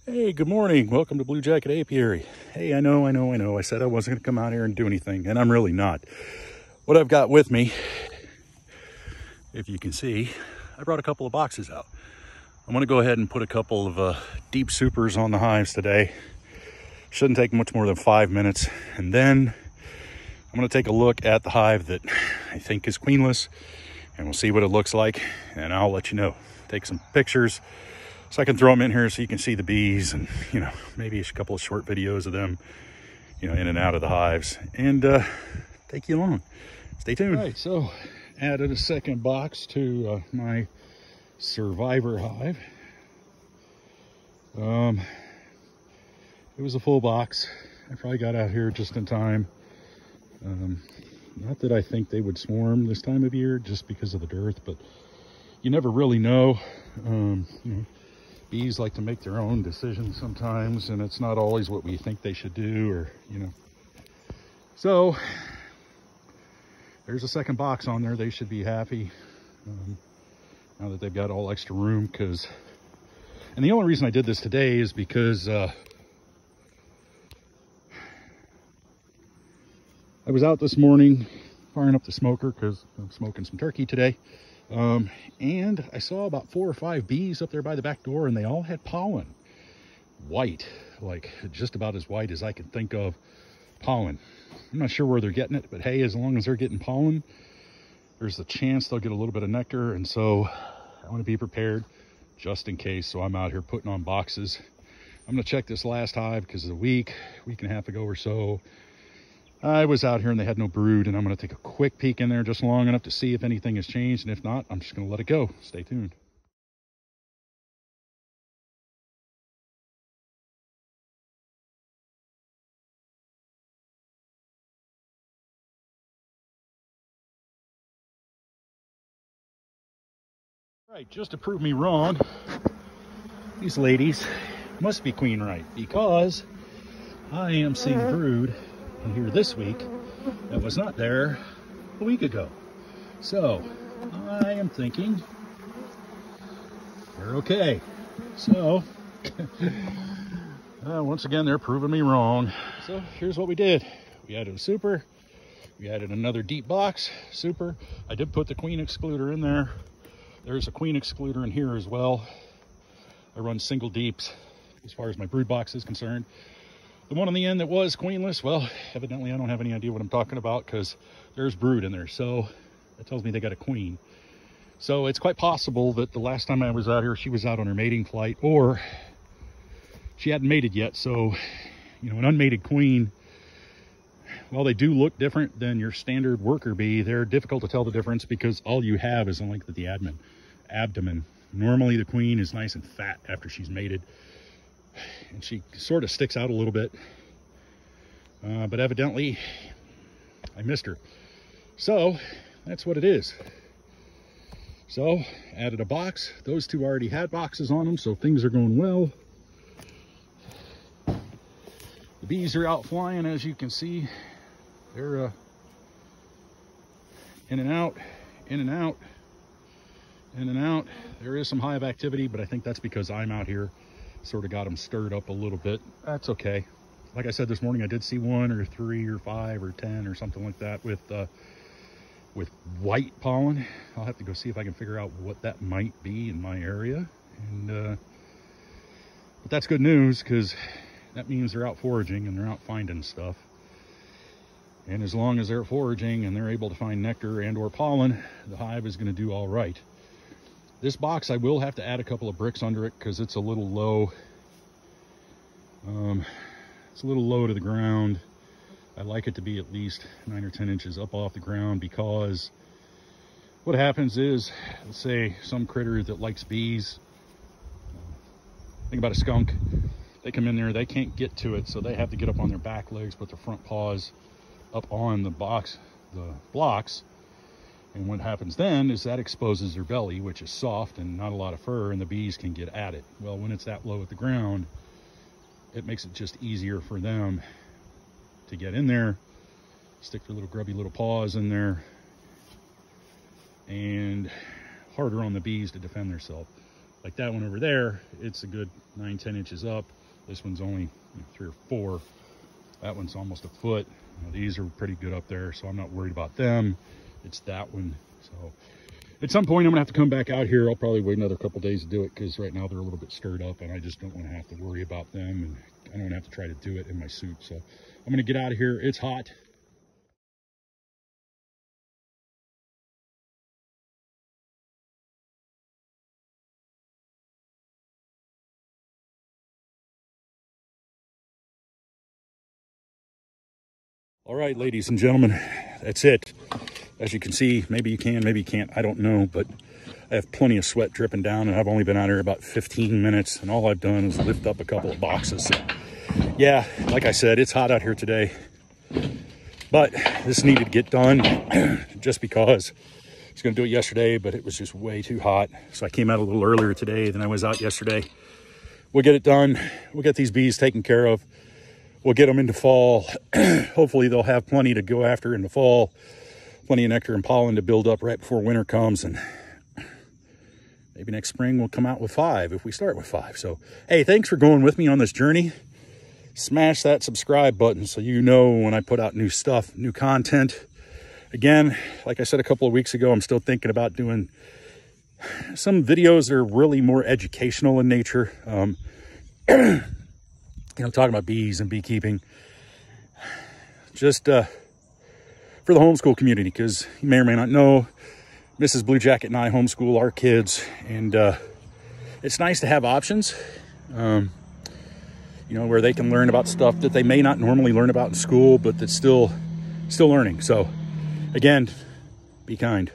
Hey, good morning. Welcome to Blue Jacket Apiary. Hey, I know. I said I wasn't going to come out here and do anything, and I'm really not. What I've got with me, if you can see, I brought a couple of boxes out. I'm going to go ahead and put a couple of deep supers on the hives today. Shouldn't take much more than 5 minutes. And then I'm going to take a look at the hive that I think is queenless, and we'll see what it looks like, and I'll let you know. Take some pictures so I can throw them in here so you can see the bees and, maybe a couple of short videos of them, in and out of the hives, and take you along. Stay tuned. All right, so added a second box to my survivor hive. It was a full box. I probably got out here just in time. Not that I think they would swarm this time of year just because of the dearth, but you never really know. Bees like to make their own decisions sometimes, and it's not always what we think they should do, or so there's a second box on there. They should be happy now that they've got all extra room. And the only reason I did this today is because I was out this morning firing up the smoker because I'm smoking some turkey today. And I saw about 4 or 5 bees up there by the back door, and they all had pollen. White, like just about as white as I can think of pollen. I'm not sure where they're getting it, but hey, as long as they're getting pollen, there's a chance they'll get a little bit of nectar. And so I want to be prepared just in case. So I'm out here putting on boxes. I'm going to check this last hive because a week and a half ago or so, I was out here and they had no brood, and I'm going to take a quick peek in there just long enough to see if anything has changed, and if not, I'm just going to let it go. Stay tuned. All right, just to prove me wrong, these ladies must be queen right, because I am seeing brood in here this week that was not there a week ago. So I am thinking they're okay. So once again, they're proving me wrong. So here's what we did. We added a super. We added another deep box super. I did put the queen excluder in there. There's a queen excluder in here as well. I run single deeps as far as my brood box is concerned. The one on the end that was queenless, well, evidently I don't have any idea what I'm talking about because there's brood in there. So that tells me they got a queen. So it's quite possible that the last time I was out here, she was out on her mating flight, or she hadn't mated yet. So, an unmated queen, while they do look different than your standard worker bee, they're difficult to tell the difference because all you have is the length of the abdomen. Normally the queen is nice and fat after she's mated, and she sort of sticks out a little bit, but evidently I missed her. So that's what it is. So added a box. Those two already had boxes on them, so things are going well. The bees are out flying, as you can see. They're in and out, in and out, in and out. There is some hive activity, but I think that's because I'm out here. Sort of got them stirred up a little bit. That's okay. Like I said this morning, I did see 1 or 3 or 5 or 10 or something like that with white pollen. I'll have to go see if I can figure out what that might be in my area. And but that's good news, because that means they're out foraging and they're out finding stuff. And as long as they're foraging and they're able to find nectar and or pollen, the hive is going to do all right. This box, I will have to add a couple of bricks under it because it's a little low. It's a little low to the ground. I like it to be at least 9 or 10 inches up off the ground, because what happens is, let's say some critter that likes bees, think about a skunk, they come in there, they can't get to it, so they have to get up on their back legs, put their front paws up on the blocks. And what happens then is that exposes their belly, which is soft and not a lot of fur, and the bees can get at it. Well, when it's that low at the ground, it makes it just easier for them to get in there, stick their little grubby little paws in there, and harder on the bees to defend themselves. Like that one over there, it's a good 9-10 inches up. This one's only 3 or 4. That one's almost a foot. These are pretty good up there, so I'm not worried about them. It's that one. So at some point I'm gonna have to come back out here. I'll probably wait another couple days to do it, because right now they're a little bit stirred up and I just don't want to have to worry about them, and I don't want to have to try to do it in my suit. So I'm gonna get out of here. It's hot. All right, ladies and gentlemen, that's it. As you can see, maybe you can, maybe you can't, I don't know, but I have plenty of sweat dripping down, and I've only been out here about 15 minutes, and all I've done is lift up a couple of boxes. So, yeah, like I said, it's hot out here today, but this needed to get done just because I was gonna do it yesterday, but it was just way too hot. So I came out a little earlier today than I was out yesterday. We'll get it done. We'll get these bees taken care of. We'll get them into fall. Hopefully they'll have plenty to go after in the fall. Plenty of nectar and pollen to build up right before winter comes. And maybe next spring we'll come out with 5 if we start with 5. So, hey, thanks for going with me on this journey. Smash that subscribe button so you know when I put out new stuff, new content. Again, like I said a couple of weeks ago, I'm still thinking about doing some videos that are really more educational in nature. You know, talking about bees and beekeeping, just for the homeschool community, because you may or may not know, Mrs. Blue Jacket and I homeschool our kids, and it's nice to have options, you know, where they can learn about stuff that they may not normally learn about in school, but that's still learning. So, again, be kind.